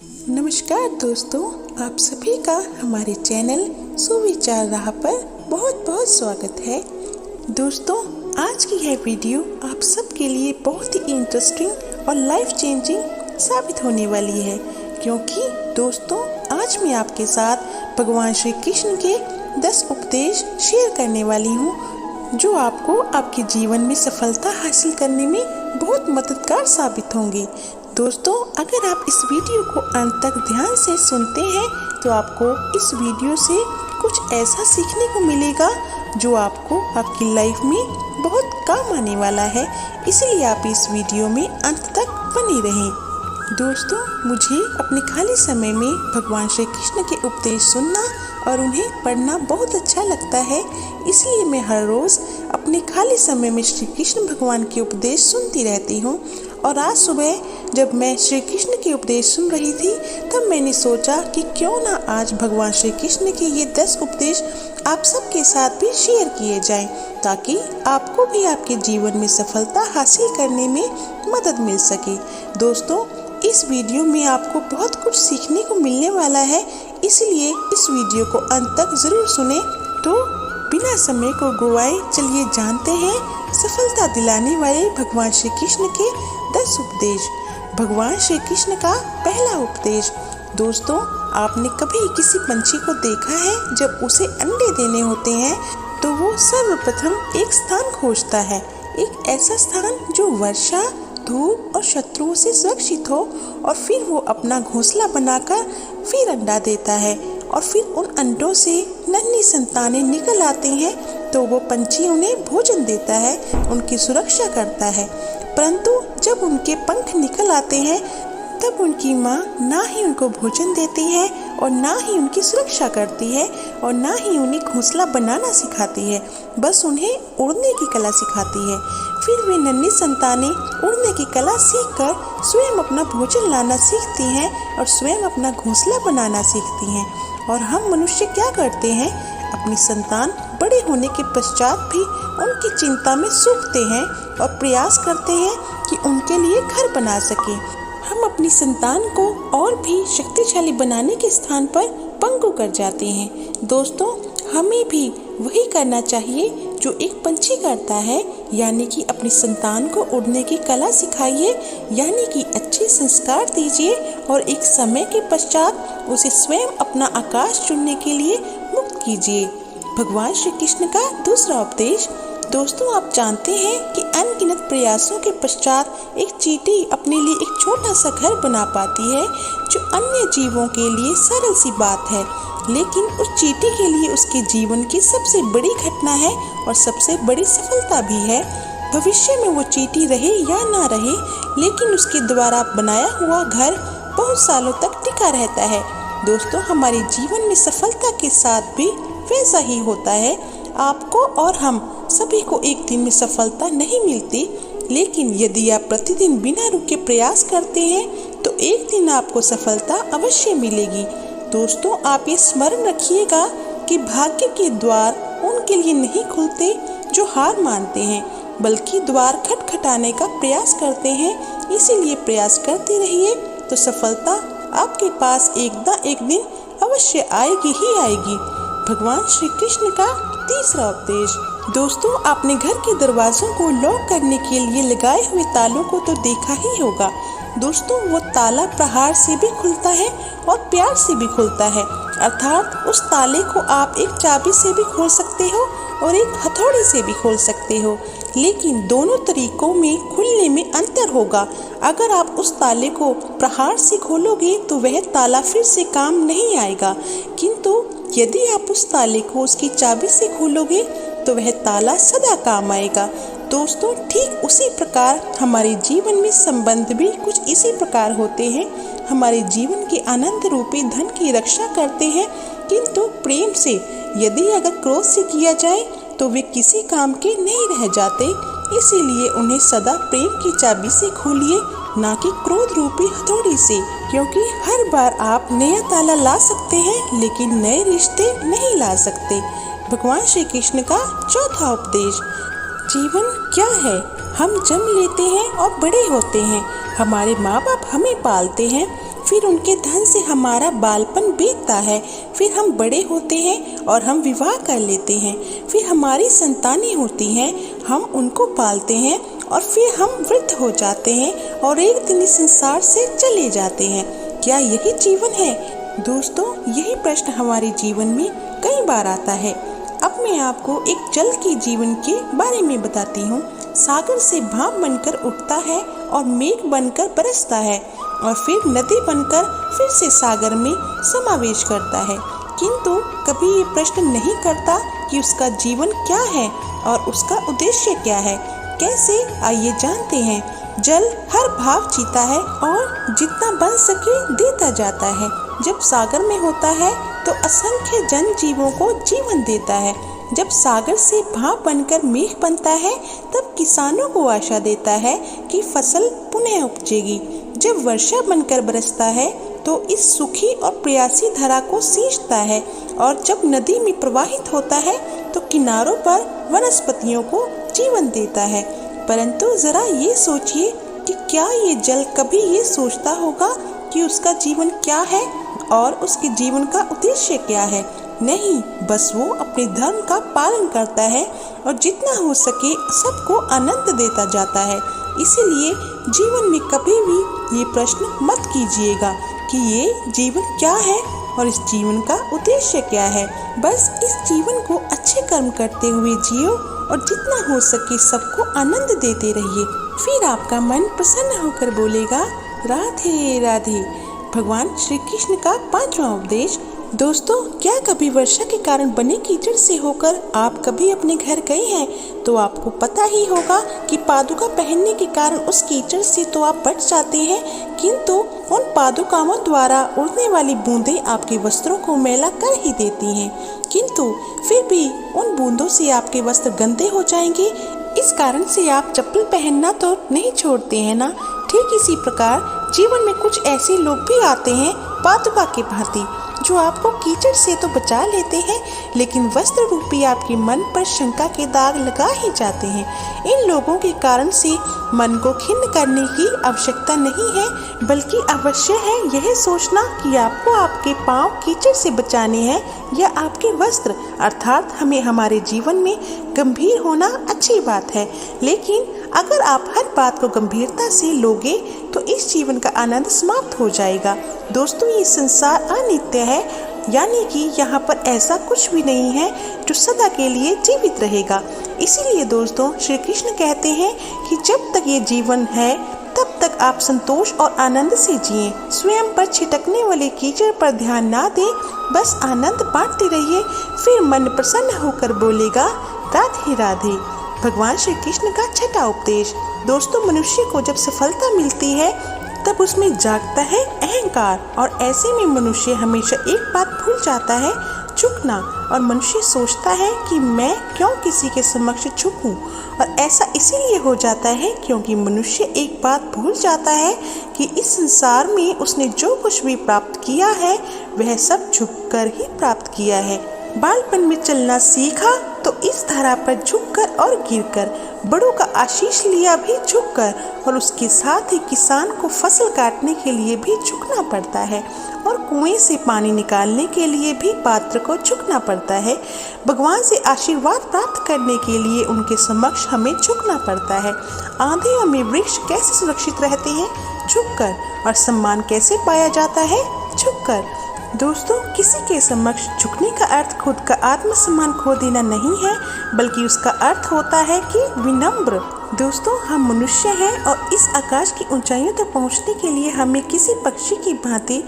नमस्कार दोस्तों, आप सभी का हमारे चैनल सुविचार राह पर बहुत बहुत स्वागत है। दोस्तों, आज की यह वीडियो आप सबके लिए बहुत ही इंटरेस्टिंग और लाइफ चेंजिंग साबित होने वाली है, क्योंकि दोस्तों आज मैं आपके साथ भगवान श्री कृष्ण के 10 उपदेश शेयर करने वाली हूँ, जो आपको आपके जीवन में सफलता हासिल करने में बहुत मददगार साबित होंगे। दोस्तों, अगर आप इस वीडियो को अंत तक ध्यान से सुनते हैं तो आपको इस वीडियो से कुछ ऐसा सीखने को मिलेगा जो आपको आपकी लाइफ में बहुत काम आने वाला है। इसलिए आप इस वीडियो में अंत तक बने रहें। दोस्तों, मुझे अपने खाली समय में भगवान श्री कृष्ण के उपदेश सुनना और उन्हें पढ़ना बहुत अच्छा लगता है। इसलिए मैं हर रोज़ अपने खाली समय में श्री कृष्ण भगवान के उपदेश सुनती रहती हूँ। और आज सुबह जब मैं श्री कृष्ण के उपदेश सुन रही थी तब मैंने सोचा कि क्यों ना आज भगवान श्री कृष्ण के ये 10 उपदेश आप सबके साथ भी शेयर किए जाएं, ताकि आपको भी आपके जीवन में सफलता हासिल करने में मदद मिल सके। दोस्तों, इस वीडियो में आपको बहुत कुछ सीखने को मिलने वाला है, इसलिए इस वीडियो को अंत तक जरूर सुने। तो बिना समय को गवाए चलिए जानते हैं सफलता दिलाने वाले भगवान श्री कृष्ण के 10 उपदेश। भगवान श्री कृष्ण का पहला उपदेश। दोस्तों, आपने कभी किसी पंछी को देखा है जब उसे अंडे देने होते हैं तो वो सर्वप्रथम एक स्थान खोजता है, एक ऐसा स्थान जो वर्षा, धूप और शत्रुओं से सुरक्षित हो, और फिर वो अपना घोंसला बनाकर फिर अंडा देता है, और फिर उन अंडों से नन्ही संतानें निकल आती हैं तो वो पंछी उन्हें भोजन देता है, उनकी सुरक्षा करता है। परंतु जब उनके पंख निकल आते हैं तब उनकी माँ ना ही उनको भोजन देती है और ना ही उनकी सुरक्षा करती है और ना ही उन्हें घोंसला बनाना सिखाती है, बस उन्हें उड़ने की कला सिखाती है। फिर वे नन्ही संतानें उड़ने की कला सीखकर स्वयं अपना भोजन लाना सीखती हैं और स्वयं अपना घोंसला बनाना सीखती हैं। और हम मनुष्य क्या करते हैं, अपनी संतान बड़े होने के पश्चात भी उनकी चिंता में सूखते हैं और प्रयास करते हैं कि उनके लिए घर बना सके। हम अपनी संतान को और भी शक्तिशाली बनाने के स्थान पर पंगु कर जाते हैं। दोस्तों, हमें भी वही करना चाहिए जो एक पंछी करता है, यानी कि अपनी संतान को उड़ने की कला सिखाइए, यानी कि अच्छे संस्कार दीजिए और एक समय के पश्चात उसे स्वयं अपना आकाश चुनने के लिए मुक्त कीजिए। भगवान श्री कृष्ण का दूसरा उपदेश। दोस्तों, आप जानते हैं कि अनगिनत प्रयासों के पश्चात एक चींटी अपने लिए एक छोटा सा घर बना पाती है, जो अन्य जीवों के लिए सरल सी बात है, लेकिन उस चींटी के लिए उसके जीवन की सबसे बड़ी घटना है और सबसे बड़ी सफलता भी है। भविष्य में वो चींटी रहे या ना रहे, लेकिन उसके द्वारा बनाया हुआ घर बहुत सालों तक टिका रहता है। दोस्तों, हमारे जीवन में सफलता के साथ भी वैसा ही होता है। आपको और हम सभी को एक दिन में सफलता नहीं मिलती, लेकिन यदि आप प्रतिदिन बिना रुके प्रयास करते हैं तो एक दिन आपको सफलता अवश्य मिलेगी। दोस्तों, आप ये स्मरण रखिएगा कि भाग्य के द्वार उनके लिए नहीं खुलते जो हार मानते हैं, बल्कि द्वार खटखटाने का प्रयास करते हैं। इसीलिए प्रयास करते रहिए तो सफलता आपके पास एक न एक दिन अवश्य आएगी ही आएगी। भगवान श्री कृष्ण का तीसरा उपदेश। दोस्तों, आपने घर के दरवाजों को लॉक करने के लिए लगाए हुए तालों को तो देखा ही होगा। दोस्तों, वो ताला प्रहार से भी खुलता है और प्यार से भी खुलता है, अर्थात उस ताले को आप एक चाबी से भी खोल सकते हो और एक हथौड़े से भी खोल सकते हो, लेकिन दोनों तरीकों में खुलने में अंतर होगा। अगर आप उस ताले को प्रहार से खोलोगे तो वह ताला फिर से काम नहीं आएगा, किंतु यदि आप उस ताले को उसकी चाबी से खोलोगे तो वह ताला सदा काम आएगा। दोस्तों, ठीक उसी प्रकार हमारे जीवन में संबंध भी कुछ इसी प्रकार होते हैं। हमारे जीवन के आनंद रूपी धन की रक्षा करते हैं, किंतु प्रेम से, यदि अगर क्रोध से किया जाए तो वे किसी काम के नहीं रह जाते। इसीलिए उन्हें सदा प्रेम की चाबी से खोलिए, ना कि क्रोध रूपी हथौड़ी से, क्योंकि हर बार आप नया ताला ला सकते हैं लेकिन नए रिश्ते नहीं ला सकते। भगवान श्री कृष्ण का चौथा उपदेश। जीवन क्या है? हम जन्म लेते हैं और बड़े होते हैं, हमारे माँ बाप हमें पालते हैं, फिर उनके धन से हमारा बालपन बीतता है, फिर हम बड़े होते हैं और हम विवाह कर लेते हैं, फिर हमारी संतानें होती हैं, हम उनको पालते हैं और फिर हम वृद्ध हो जाते हैं और एक दिन इस संसार से चले जाते हैं। क्या यही जीवन है? दोस्तों, यही प्रश्न हमारे जीवन में कई बार आता है। अब मैं आपको एक जल के जीवन के बारे में बताती हूँ। सागर से भाप बनकर उठता है और मेघ बनकर बरसता है और फिर नदी बनकर फिर से सागर में समावेश करता है, किंतु कभी ये प्रश्न नहीं करता कि उसका जीवन क्या है और उसका उद्देश्य क्या है। कैसे? आइए जानते हैं। जल हर भाव जीता है और जितना बन सके देता जाता है। जब सागर में होता है तो असंख्य जन जीवों को जीवन देता है। जब सागर से भाप बनकर मेघ बनता है तब किसानों को आशा देता है कि फसल पुनः उपजेगी। जब वर्षा बनकर बरसता है तो इस सुखी और प्यासी धरा को सींचता है और जब नदी में प्रवाहित होता है तो किनारों पर वनस्पतियों को जीवन देता है। परंतु जरा ये सोचिए कि क्या ये जल कभी ये सोचता होगा कि उसका जीवन क्या है और उसके जीवन का उद्देश्य क्या है? नहीं, बस वो अपने धर्म का पालन करता है और जितना हो सके सबको आनंद देता जाता है। इसीलिए जीवन में कभी भी ये प्रश्न मत कीजिएगा कि ये जीवन क्या है और इस जीवन का उद्देश्य क्या है। बस इस जीवन को अच्छे कर्म करते हुए जियो और जितना हो सके सबको आनंद देते रहिए। फिर आपका मन प्रसन्न होकर बोलेगा, राधे राधे। भगवान श्री कृष्ण का 5वां उपदेश। दोस्तों, क्या कभी वर्षा के कारण बने कीचड़ से होकर आप कभी अपने घर गए हैं? तो आपको पता ही होगा कि पादुका पहनने के कारण उस कीचड़ से तो आप बच जाते हैं, किंतु उन पादुकाओं द्वारा उड़ने वाली बूंदें आपके वस्त्रों को मैला कर ही देती हैं, किंतु फिर भी उन बूंदों से आपके वस्त्र गंदे हो जाएंगे। इस कारण से आप चप्पल पहनना तो नहीं छोड़ते हैं ना। ठीक इसी प्रकार जीवन में कुछ ऐसे लोग भी आते हैं पादुका के भांति, जो आपको कीचड़ से तो बचा लेते हैं लेकिन वस्त्र रूपी आपके मन पर शंका के दाग लगा ही जाते हैं। इन लोगों के कारण से मन को खिन्न करने की आवश्यकता नहीं है, बल्कि अवश्य है यह सोचना कि आपको आपके पांव कीचड़ से बचाने हैं या आपके वस्त्र। अर्थात हमें हमारे जीवन में गंभीर होना अच्छी बात है, लेकिन अगर आप हर बात को गंभीरता से लोगे तो इस जीवन का आनंद समाप्त हो जाएगा। दोस्तों, ये संसार अनित्य है, यानी कि यहाँ पर ऐसा कुछ भी नहीं है जो सदा के लिए जीवित रहेगा। इसीलिए दोस्तों, श्री कृष्ण कहते हैं कि जब तक ये जीवन है तब तक आप संतोष और आनंद से जिएं। स्वयं पर छिटकने वाले कीचड़ पर ध्यान ना दें, बस आनंद बांटते रहिए। फिर मन प्रसन्न होकर बोलेगा, राधे राधे। भगवान श्री कृष्ण का 6वां उपदेश। दोस्तों, मनुष्य को जब सफलता मिलती है तब उसमें जागता है अहंकार, और ऐसे में मनुष्य हमेशा एक बात भूल जाता है, झुकना। और मनुष्य सोचता है कि मैं क्यों किसी के समक्ष झुकूं, और ऐसा इसीलिए हो जाता है क्योंकि मनुष्य एक बात भूल जाता है कि इस संसार में उसने जो कुछ भी प्राप्त किया है वह सब झुककर ही प्राप्त किया है। बालपन में चलना सीखा तो इस धरा पर झुककर और गिरकर, बड़ों का आशीष लिया भी झुककर, और उसके साथ ही किसान को फसल काटने के लिए भी झुकना पड़ता है, और कुएं से पानी निकालने के लिए भी पात्र को झुकना पड़ता है। भगवान से आशीर्वाद प्राप्त करने के लिए उनके समक्ष हमें झुकना पड़ता है। आंधियों में वृक्ष कैसे सुरक्षित रहते हैं? झुककर। और सम्मान कैसे पाया जाता है? झुककर। दोस्तों, किसी के समक्ष झुकने का अर्थ खुद का आत्मसम्मान खो देना नहीं है, बल्कि उसका अर्थ होता है कि विनम्र। दोस्तों, हम मनुष्य हैं और इस आकाश की ऊंचाइयों तक पहुंचने के लिए हमें किसी पक्षी की भांति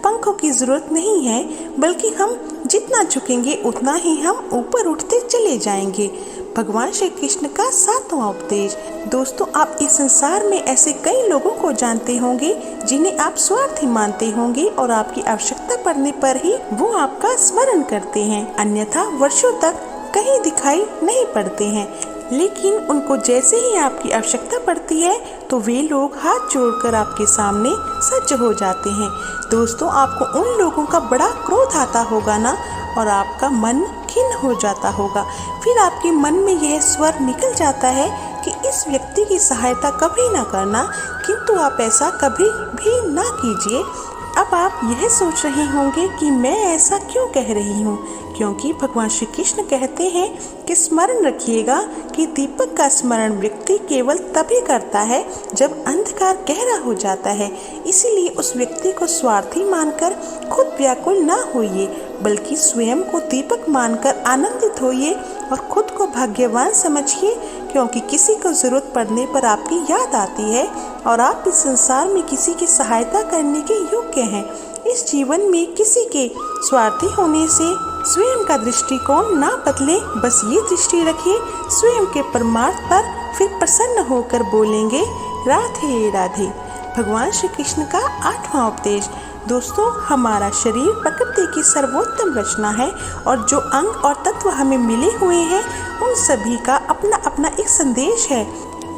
पंखों की जरूरत नहीं है, बल्कि हम जितना झुकेंगे उतना ही हम ऊपर उठते चले जाएंगे। भगवान श्री कृष्ण का 7वां उपदेश। दोस्तों, आप इस संसार में ऐसे कई लोगों को जानते होंगे जिन्हें आप स्वार्थी मानते होंगे और आपकी आवश्यकता पड़ने पर ही वो आपका स्मरण करते हैं, अन्यथा वर्षों तक कहीं दिखाई नहीं पड़ते हैं। लेकिन उनको जैसे ही आपकी आवश्यकता पड़ती है तो वे लोग हाथ जोड़कर आपके सामने सज्ज हो जाते हैं। दोस्तों, आपको उन लोगों का बड़ा क्रोध आता होगा ना, और आपका मन खिन्न हो जाता होगा। फिर आपके मन में यह स्वर निकल जाता है कि इस व्यक्ति की सहायता कभी ना करना, किंतु आप ऐसा कभी भी ना कीजिए। अब आप यह सोच रहे होंगे कि मैं ऐसा क्यों कह रही हूँ, क्योंकि भगवान श्री कृष्ण कहते हैं कि स्मरण रखिएगा कि दीपक का स्मरण व्यक्ति केवल तभी करता है जब अंधकार गहरा हो जाता है। इसीलिए उस व्यक्ति को स्वार्थी मानकर खुद व्याकुल न होइए, बल्कि स्वयं को दीपक मानकर आनंदित होइए और खुद को भाग्यवान समझिए, क्योंकि किसी को जरूरत पड़ने पर आपकी याद आती है और आप इस संसार में किसी की सहायता करने के योग्य हैं। इस जीवन में किसी के स्वार्थी होने से स्वयं का दृष्टिकोण ना बदले, बस ये दृष्टि रखिए स्वयं के परमार्थ पर, फिर प्रसन्न होकर बोलेंगे राधे राधे। भगवान श्री कृष्ण का 8वां उपदेश। दोस्तों, हमारा शरीर प्रकृति की सर्वोत्तम रचना है और जो अंग और तत्व हमें मिले हुए हैं उन सभी का अपना अपना एक संदेश है।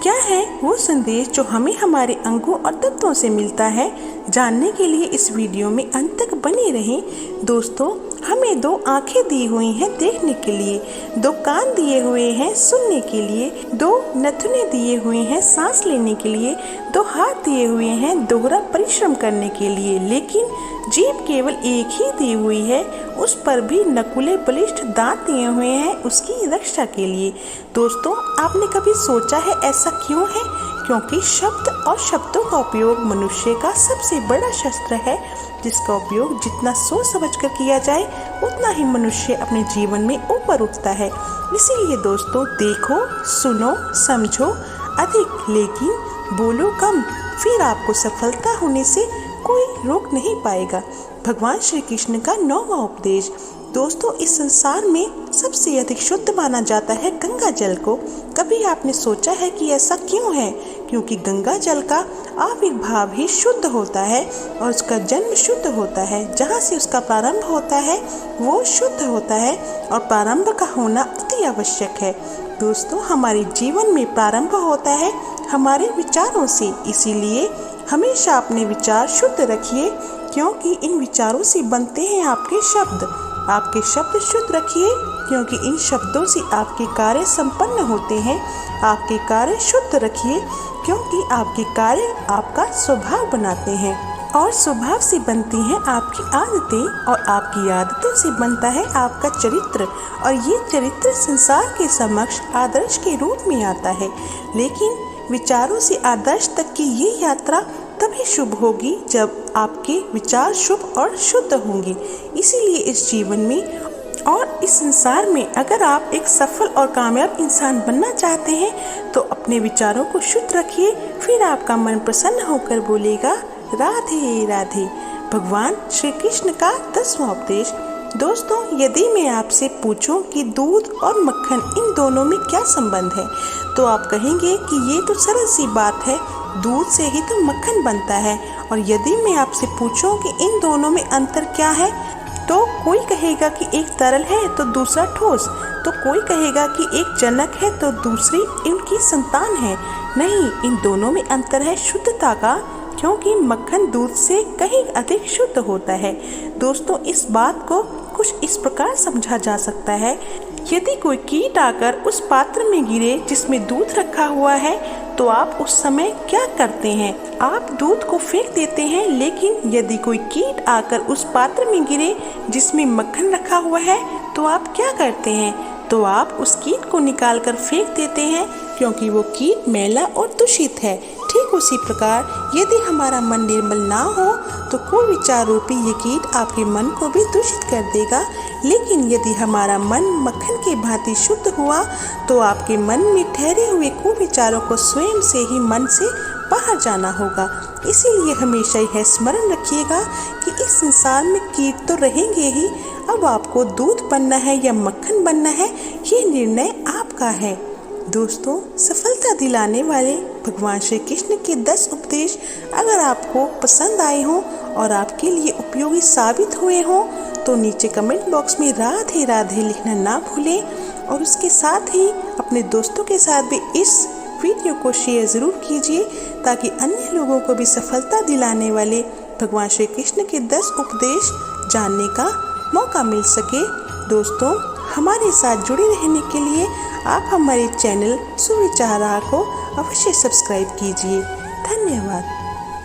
क्या है वो संदेश जो हमें हमारे अंगों और तत्वों से मिलता है? जानने के लिए इस वीडियो में अंत तक बने रहें। दोस्तों, हमें 2 आंखें दी हुई हैं देखने के लिए, 2 कान दिए हुए हैं सुनने के लिए, 2 नथुने दिए हुए हैं सांस लेने के लिए, 2 हाथ दिए हुए हैं दोहरा परिश्रम करने के लिए, लेकिन जीभ केवल एक ही दी हुई है, उस पर भी नकुले बलिष्ठ दांत दिए हुए हैं उसकी रक्षा के लिए। दोस्तों, आपने कभी सोचा है ऐसा क्यों है? क्योंकि शब्द और शब्दों का उपयोग मनुष्य का सबसे बड़ा शस्त्र है, जिसका उपयोग जितना सोच समझकर किया जाए उतना ही मनुष्य अपने जीवन में ऊपर उठता है। इसीलिए दोस्तों, देखो, सुनो, समझो अधिक, लेकिन बोलो कम, फिर आपको सफलता होने से कोई रोक नहीं पाएगा। भगवान श्री कृष्ण का 9वां उपदेश। दोस्तों, इस संसार में सबसे अधिक शुद्ध माना जाता है गंगा जल को। कभी आपने सोचा है कि ऐसा क्यों है? क्योंकि गंगा जल का आविर्भाव ही शुद्ध होता है और उसका जन्म शुद्ध होता है। जहाँ से उसका प्रारंभ होता है वो शुद्ध होता है और प्रारंभ का होना अति आवश्यक है। दोस्तों, हमारे जीवन में प्रारंभ होता है हमारे विचारों से, इसीलिए हमेशा अपने विचार शुद्ध रखिए, क्योंकि इन विचारों से बनते हैं आपके शब्द। आपके शब्द शुद्ध रखिए, क्योंकि इन शब्दों से आपके कार्य संपन्न होते हैं। आपके कार्य शुद्ध रखिए, क्योंकि आपके कार्य आपका स्वभाव बनाते हैं और स्वभाव से बनती हैं आपकी आदतें और आपकी आदतों से बनता है आपका चरित्र और ये चरित्र संसार के समक्ष आदर्श के रूप में आता है। लेकिन विचारों से आदर्श तक की ये यात्रा तभी शुभ होगी जब आपके विचार शुभ और शुद्ध होंगे। इसीलिए इस जीवन में और इस संसार में अगर आप एक सफल और कामयाब इंसान बनना चाहते हैं तो अपने विचारों को शुद्ध रखिए, फिर आपका मन प्रसन्न होकर बोलेगा राधे राधे। भगवान श्री कृष्ण का 10वां उपदेश। दोस्तों, यदि मैं आपसे पूछूं कि दूध और मक्खन इन दोनों में क्या संबंध है, तो आप कहेंगे कि ये तो सरल सी बात है, दूध से ही तो मक्खन बनता है। और यदि मैं आपसे पूछूं कि इन दोनों में अंतर क्या है, तो कोई कहेगा कि एक तरल है तो दूसरा ठोस, तो कोई कहेगा कि एक जनक है तो दूसरी इनकी संतान है। नहीं, इन दोनों में अंतर है शुद्धता का, क्योंकि मक्खन दूध से कहीं अधिक शुद्ध होता है। दोस्तों, इस बात को कुछ इस प्रकार समझा जा सकता है, यदि कोई कीट आकर उस पात्र में गिरे जिसमें दूध रखा हुआ है, तो आप उस समय क्या करते हैं? आप दूध को फेंक देते हैं। लेकिन यदि कोई कीट आकर उस पात्र में गिरे जिसमें मक्खन रखा हुआ है, तो आप क्या करते हैं? तो आप उस कीट को निकाल कर फेंक देते हैं, क्योंकि वो कीट मैला और दूषित है। ठीक उसी प्रकार यदि हमारा मन निर्मल ना हो तो कोई विचार रूपी ये कीट आपके मन को भी दूषित कर देगा। लेकिन यदि हमारा मन मक्खन के भांति शुद्ध हुआ तो आपके मन में ठहरे हुए कुविचारों को स्वयं से ही मन से बाहर जाना होगा। इसीलिए हमेशा यह स्मरण रखिएगा कि इस संसार में कीट तो रहेंगे ही। अब आपको दूध बनना है या मक्खन बनना है, ये निर्णय आपका है। दोस्तों, सफलता दिलाने वाले भगवान श्री कृष्ण के 10 उपदेश अगर आपको पसंद आए हों और आपके लिए उपयोगी साबित हुए हों, तो नीचे कमेंट बॉक्स में राधे राधे लिखना ना भूलें और उसके साथ ही अपने दोस्तों के साथ भी इस वीडियो को शेयर ज़रूर कीजिए, ताकि अन्य लोगों को भी सफलता दिलाने वाले भगवान श्री कृष्ण के 10 उपदेश जानने का मौका मिल सके। दोस्तों, हमारे साथ जुड़े रहने के लिए आप हमारे चैनल सुविचार को अवश्य सब्सक्राइब कीजिए। धन्यवाद।